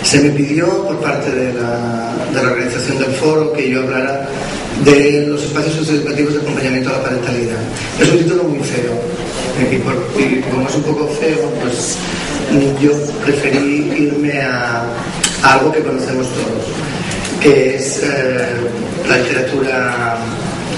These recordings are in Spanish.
Se me pidió por parte de la organización del foro que yo hablara de los espacios socioeducativos de acompañamiento a la parentalidad. Es un título muy feo y como es un poco feo, pues yo preferí irme a algo que conocemos todos, que es la literatura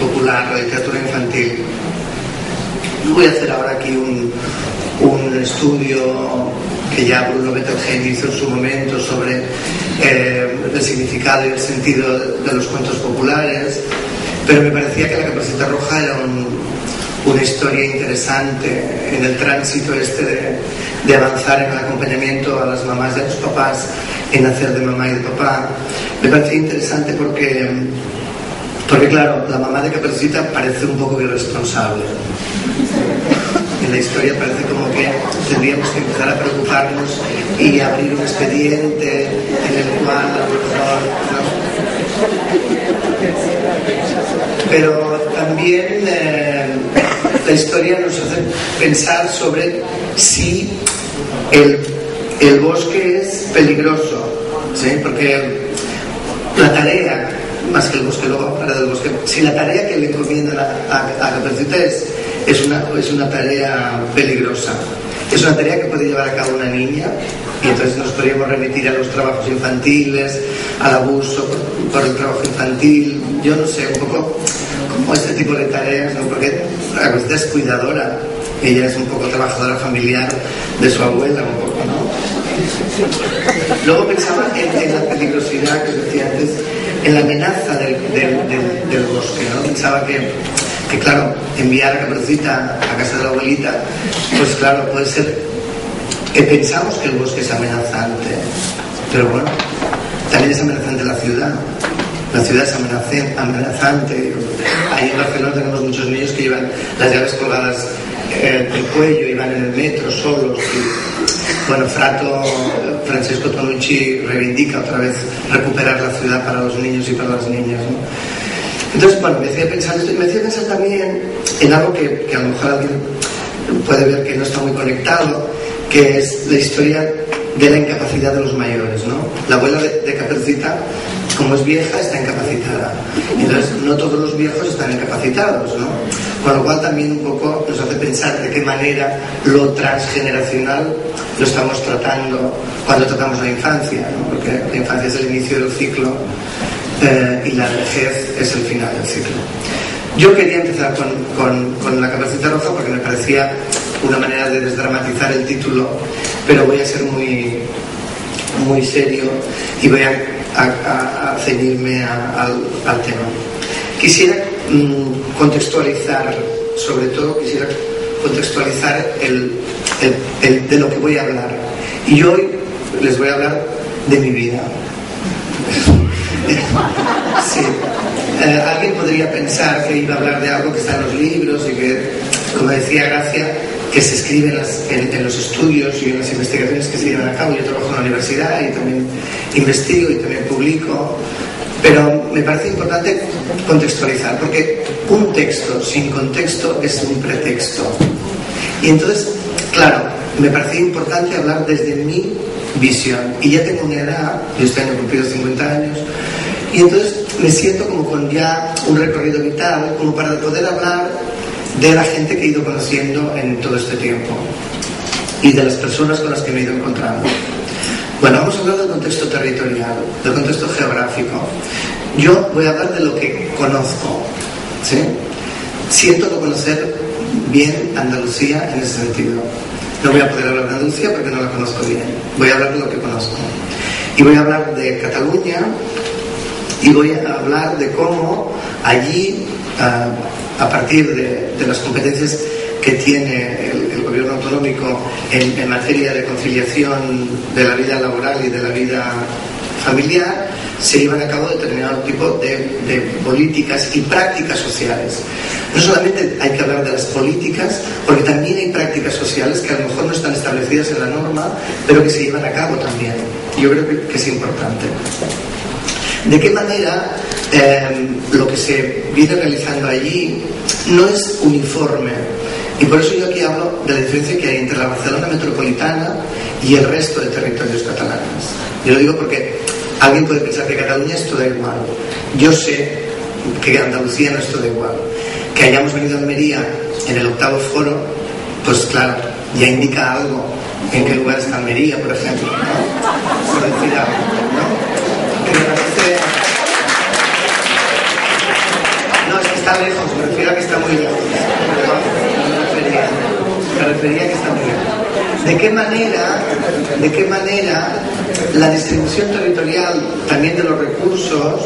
popular, la literatura infantil. No voy a hacer ahora aquí un estudio que ya Bruno Bettelheim hizo en su momento sobre el significado y el sentido de los cuentos populares, pero me parecía que La Caperucita Roja era una historia interesante en el tránsito de avanzar en el acompañamiento a las mamás y a los papás en hacer de mamá y de papá. Me parecía interesante porque claro, la mamá de Caperucita parece un poco irresponsable. En la historia parece como que tendríamos que empezar a preocuparnos y abrir un expediente en el cual a lo mejor, ¿no? Pero también la historia nos hace pensar sobre si el bosque es peligroso, ¿sí? Porque la tarea, más que el bosque, luego hablaré del bosque, si la tarea que le encomiendan a Caperucita es una tarea peligrosa, es una tarea que puede llevar a cabo una niña, y entonces nos podríamos remitir a los trabajos infantiles, al abuso por el trabajo infantil, yo no sé, un poco como este tipo de tareas, ¿no? Porque Caperucita es cuidadora, ella es un poco trabajadora familiar de su abuela, un poco, ¿no? Luego pensaba en la peligrosidad que os decía antes, en la amenaza del bosque, ¿no? Pensaba que claro, enviar a Caperucita a casa de la abuelita, pues claro, puede ser que pensamos que el bosque es amenazante, pero bueno, también es amenazante la ciudad. La ciudad es amenazante. Ahí en Barcelona tenemos muchos niños que llevan las llaves colgadas del cuello y van en el metro solos. Y, bueno, Francesco Tonucci reivindica otra vez recuperar la ciudad para los niños y para las niñas, ¿no? Entonces, bueno, me hacía pensar esto y me hacía pensar también en algo que a lo mejor alguien puede ver que no está muy conectado, que es la historia de la incapacidad de los mayores, ¿no? La abuela de Caperucita, como es vieja, está incapacitada. Entonces, no todos los viejos están incapacitados, ¿no? Con lo cual también un poco nos hace pensar de qué manera lo transgeneracional lo estamos tratando cuando tratamos la infancia, ¿no? Porque la infancia es el inicio del ciclo y la vejez es el final del ciclo. Yo quería empezar con La Caperucita Roja porque me parecía una manera de desdramatizar el título, pero voy a ser muy, muy serio y voy a ceñirme al tema. Quisiera contextualizar, sobre todo quisiera contextualizar de lo que voy a hablar. Y hoy les voy a hablar de mi vida. Sí. Alguien podría pensar que iba a hablar de algo que está en los libros y que, como decía Gracia, que se escribe en los estudios y en las investigaciones que se llevan a cabo. Yo trabajo en la universidad y también investigo y también publico, pero me parece importante contextualizar, porque un texto sin contexto es un pretexto. Y entonces, claro, me parecía importante hablar desde mi visión. Y ya tengo una edad, yo este año he cumplido 50 años, y entonces me siento como con ya un recorrido vital, como para poder hablar de la gente que he ido conociendo en todo este tiempo y de las personas con las que me he ido encontrando. Bueno, vamos a hablar del contexto territorial, del contexto geográfico. Yo voy a hablar de lo que conozco, ¿sí? Siento no conocer bien Andalucía en ese sentido. No voy a poder hablar de Andalucía porque no la conozco bien. Voy a hablar de lo que conozco. Y voy a hablar de Cataluña y voy a hablar de cómo allí, a partir de las competencias que tiene el gobierno autonómico en materia de conciliación de la vida laboral y de la vida familiar, se llevan a cabo determinado tipo de políticas y prácticas sociales. No solamente hay que hablar de las políticas, porque también hay prácticas sociales que a lo mejor no están establecidas en la norma, pero que se llevan a cabo también. Yo creo que es importante. ¿De qué manera lo que se viene realizando allí no es uniforme? Y por eso yo aquí hablo de la diferencia que hay entre la Barcelona metropolitana y el resto de territorios catalanes. Yo lo digo porque alguien puede pensar que Cataluña es todo igual. Yo sé que Andalucía no es todo igual. Que hayamos venido a Almería en el 8º foro, pues claro, ya indica algo en qué lugar está Almería, por ejemplo, ¿no? Por decir algo, ¿no? Que me parece... No, es que está lejos, me refiero a que está muy lejos. Me refería a que está muy lejos. ¿De qué manera la distribución territorial también de los recursos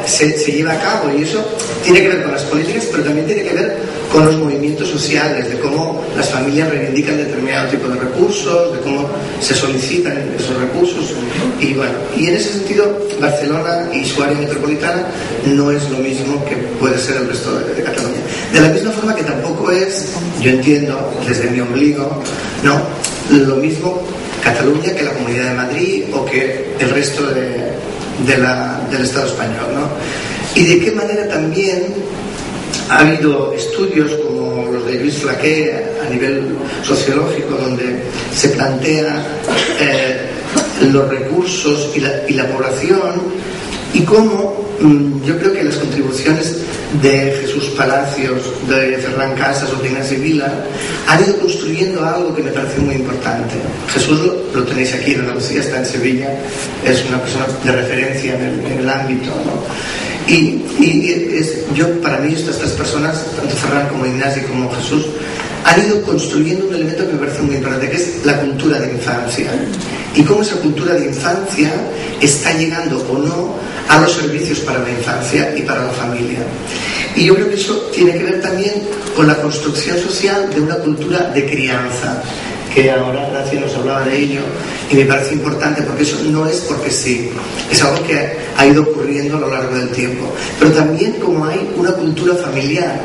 se lleva a cabo? Y eso tiene que ver con las políticas, pero también tiene que ver con los movimientos sociales, de cómo las familias reivindican determinado tipo de recursos, de cómo se solicitan esos recursos. Y bueno, y en ese sentido Barcelona y su área metropolitana no es lo mismo que puede ser el resto de Cataluña. De la misma forma que tampoco es, yo entiendo desde mi ombligo, no lo mismo Cataluña que la Comunidad de Madrid o que el resto del Estado español, ¿no? Y de qué manera también ha habido estudios como los de Luis Flaqué a nivel sociológico, donde se plantea los recursos y la población, y cómo yo creo que las contribuciones de Jesús Palacios, de Ferran Casas o de Ignacio Vila han ido construyendo algo que me parece muy importante. Jesús lo tenéis aquí en Andalucía, está en Sevilla, es una persona de referencia en el ámbito, ¿no? Para mí estas tres personas, tanto Ferran como Ignacio como Jesús, han ido construyendo un elemento que me parece muy importante, que es la cultura de infancia, y cómo esa cultura de infancia está llegando o no a los servicios para la infancia y para la familia. Y yo creo que eso tiene que ver también con la construcción social de una cultura de crianza, que ahora Gracia nos hablaba de ello, y me parece importante porque eso no es porque sí, es algo que ha ido ocurriendo a lo largo del tiempo. Pero también como hay una cultura familiar,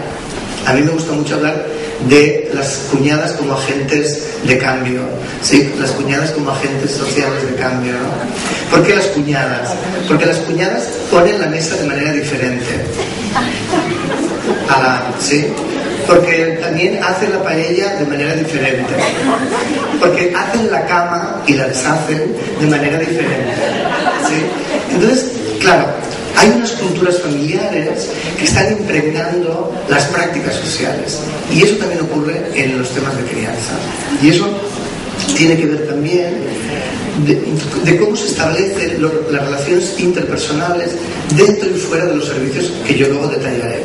a mí me gusta mucho hablar de las cuñadas como agentes de cambio, ¿sí? Las cuñadas como agentes sociales de cambio, ¿no? ¿Por qué las cuñadas? Porque las cuñadas ponen la mesa de manera diferente. ¿Sí? Porque también hacen la paella de manera diferente, porque hacen la cama y la deshacen de manera diferente, ¿sí? Entonces, claro, hay unas culturas familiares que están impregnando las prácticas sociales, y eso también ocurre en los temas de crianza, y eso tiene que ver también de cómo se establecen las relaciones interpersonales dentro y fuera de los servicios, que yo luego detallaré,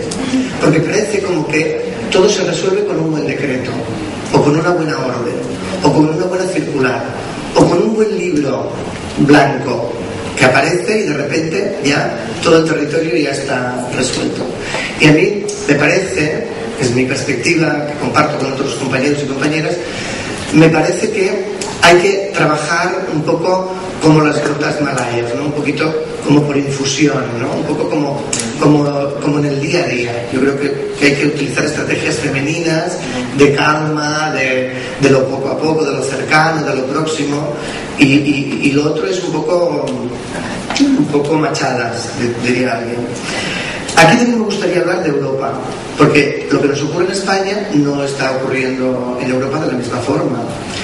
porque parece como que todo se resuelve con un buen decreto, o con una buena orden, o con una buena circular, o con un buen libro blanco que aparece y de repente ya todo el territorio ya está resuelto. Y a mí me parece, es mi perspectiva que comparto con otros compañeros y compañeras, me parece que hay que trabajar un poco como las frutas malayas, ¿no? Un poquito como por infusión, ¿no? Un poco como en el día a día. Yo creo que hay que utilizar estrategias femeninas de calma, de lo poco a poco, de lo cercano, de lo próximo, y lo otro es un poco machadas, diría alguien. Aquí también me gustaría hablar de Europa, porque lo que nos ocurre en España no está ocurriendo en Europa de la misma forma.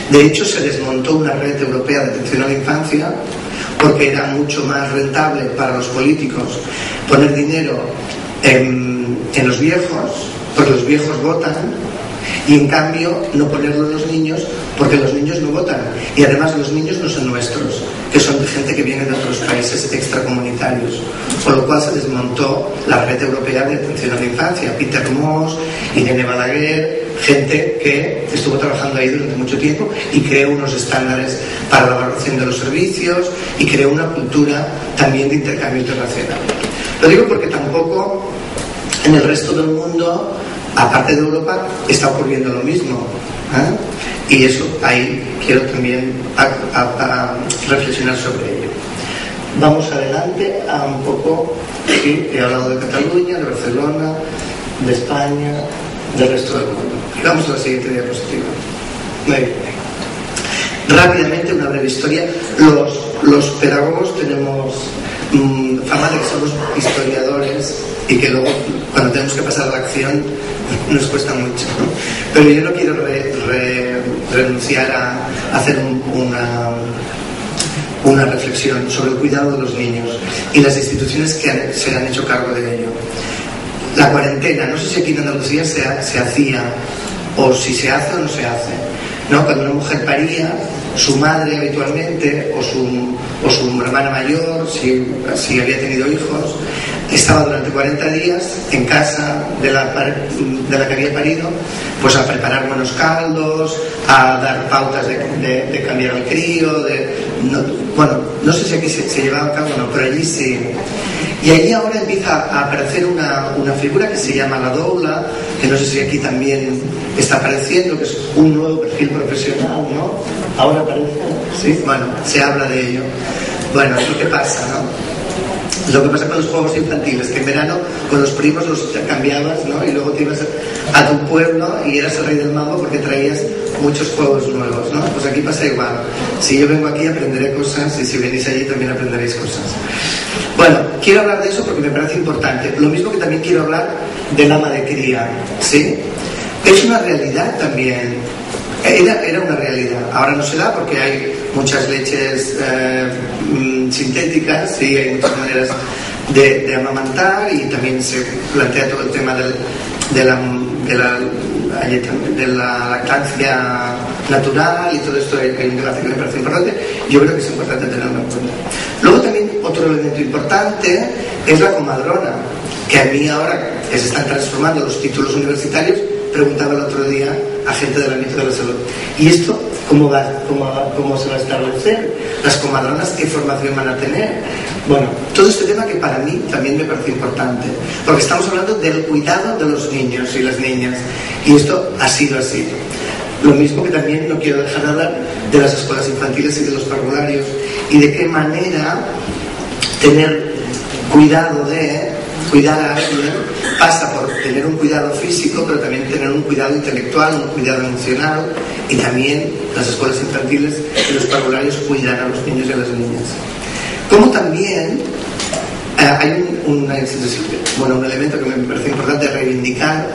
De hecho, se desmontó una red europea de atención a la infancia porque era mucho más rentable para los políticos poner dinero en los viejos, porque los viejos votan, y en cambio no ponerlo en los niños, porque los niños no votan, y además los niños no son nuestros, que son de gente que viene de otros países extracomunitarios, con lo cual se desmontó la red europea de atención a la infancia. Peter Moss, Irene Balaguer, gente que estuvo trabajando ahí durante mucho tiempo y creó unos estándares para la valoración de los servicios y creó una cultura también de intercambio internacional. Lo digo porque tampoco en el resto del mundo, aparte de Europa, está ocurriendo lo mismo, ¿eh? Y eso ahí quiero también a reflexionar sobre ello. Vamos adelante a un poco, sí, he hablado de Cataluña, de Barcelona, de España, del resto del mundo. Y vamos a la siguiente diapositiva. Muy bien. Rápidamente, una breve historia. Los pedagogos tenemos fama de que somos historiadores y que luego, cuando tenemos que pasar a la acción, nos cuesta mucho, ¿no? Pero yo no quiero renunciar a hacer una reflexión sobre el cuidado de los niños y las instituciones que se han hecho cargo de ello. La cuarentena, no sé si aquí en Andalucía se hacía, o si se hace o no se hace, ¿no? Cuando una mujer paría, su madre habitualmente, o su hermana mayor, si había tenido hijos, estaba durante 40 días en casa de la que había parido, pues a preparar buenos caldos, a dar pautas de cambiar al crío, no sé si aquí se llevaba a cabo o no, pero allí sí. Y allí ahora empieza a aparecer una figura que se llama la doula, que no sé si aquí también está apareciendo, que es un nuevo perfil profesional, ¿no? Ahora aparece, ¿sí? Bueno, se habla de ello. Bueno, ¿y qué pasa, no? Lo que pasa con los juegos infantiles, que en verano con los primos los cambiabas, ¿no? Y luego te ibas a tu pueblo y eras el rey del mambo porque traías muchos juegos nuevos, ¿no? Pues aquí pasa igual. Si yo vengo aquí aprenderé cosas y si venís allí también aprenderéis cosas. Bueno, quiero hablar de eso porque me parece importante. Lo mismo que también quiero hablar del ama de cría, ¿sí? Es una realidad también. Era una realidad. Ahora no se da porque hay muchas leches sintéticas, sí, hay muchas maneras de amamantar y también se plantea todo el tema de la lactancia natural y todo esto. Hay un debate que me parece importante. Yo creo que es importante tenerlo en cuenta. Luego también otro elemento importante es la comadrona, que a mí ahora que se están transformando los títulos universitarios, preguntaba el otro día a gente del ámbito de la salud. ¿Y esto cómo se va a establecer? ¿Las comadronas qué formación van a tener? Bueno, todo este tema que para mí también me parece importante, porque estamos hablando del cuidado de los niños y las niñas, y esto ha sido así. Lo mismo que también no quiero dejar de hablar de las escuelas infantiles y de los parvularios, y de qué manera tener cuidado de cuidar a alguien pasa por tener un cuidado físico, pero también tener un cuidado intelectual, un cuidado emocional, y también las escuelas infantiles y los parvularios cuidan a los niños y a las niñas. Como también hay un elemento que me parece importante reivindicar,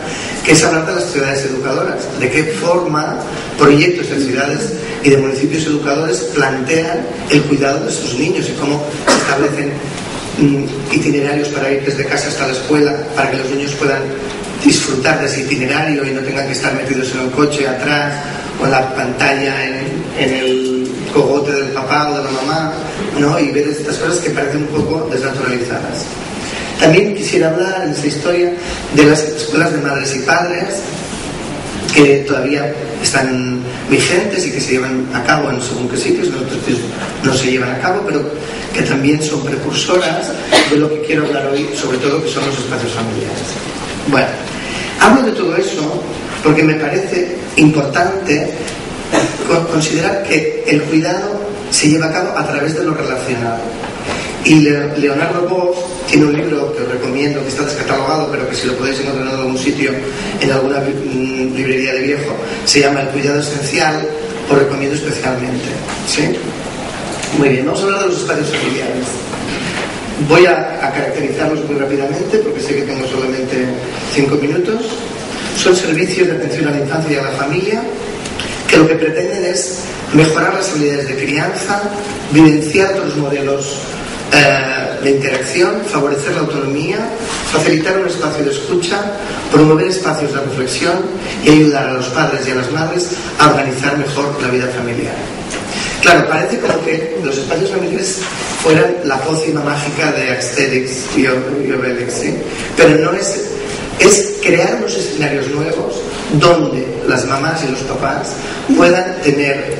que es hablar de las ciudades educadoras, de qué forma proyectos de ciudades y de municipios educadores plantean el cuidado de sus niños y cómo se establecen itinerarios para ir desde casa hasta la escuela, para que los niños puedan disfrutar de ese itinerario y no tengan que estar metidos en el coche atrás o en la pantalla en el cogote del papá o de la mamá, ¿no? Y ver estas cosas que parecen un poco desnaturalizadas. También quisiera hablar en esta historia de las escuelas de madres y padres que todavía están vigentes y que se llevan a cabo en según qué sitios, en otros sitios no se llevan a cabo, pero que también son precursoras de lo que quiero hablar hoy, sobre todo que son los espacios familiares. Bueno, hablo de todo eso porque me parece importante considerar que el cuidado se lleva a cabo a través de lo relacional. Y Leonardo Boff tiene un libro que os recomiendo, que está descatalogado, pero que si lo podéis encontrar en algún sitio, en alguna librería de viejo, se llama El cuidado esencial, os recomiendo especialmente, ¿sí? Muy bien, vamos a hablar de los espacios familiares. Voy a caracterizarlos muy rápidamente porque sé que tengo solamente 5 minutos. Son servicios de atención a la infancia y a la familia que lo que pretenden es mejorar las habilidades de crianza, vivenciar otros modelos de interacción, favorecer la autonomía, facilitar un espacio de escucha, promover espacios de reflexión y ayudar a los padres y a las madres a organizar mejor la vida familiar. Claro, parece como que los espacios familiares fueran la pócima mágica de Asterix y Obelix, ¿sí? Pero no es crear unos escenarios nuevos donde las mamás y los papás puedan tener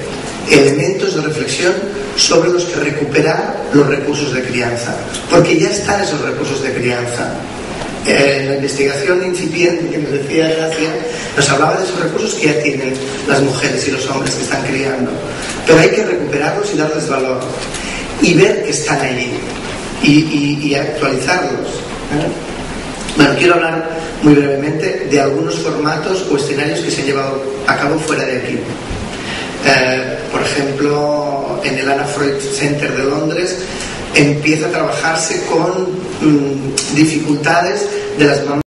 elementos de reflexión sobre los que recuperar los recursos de crianza, porque ya están esos recursos de crianza. La investigación incipiente que nos decía Gracia nos hablaba de esos recursos que ya tienen las mujeres y los hombres que están criando, pero hay que recuperarlos y darles valor y ver que están allí y actualizarlos. Bueno, quiero hablar muy brevemente de algunos formatos o escenarios que se han llevado a cabo fuera de aquí. Por ejemplo, en el Anna Freud Center de Londres empieza a trabajarse con dificultades de las mamás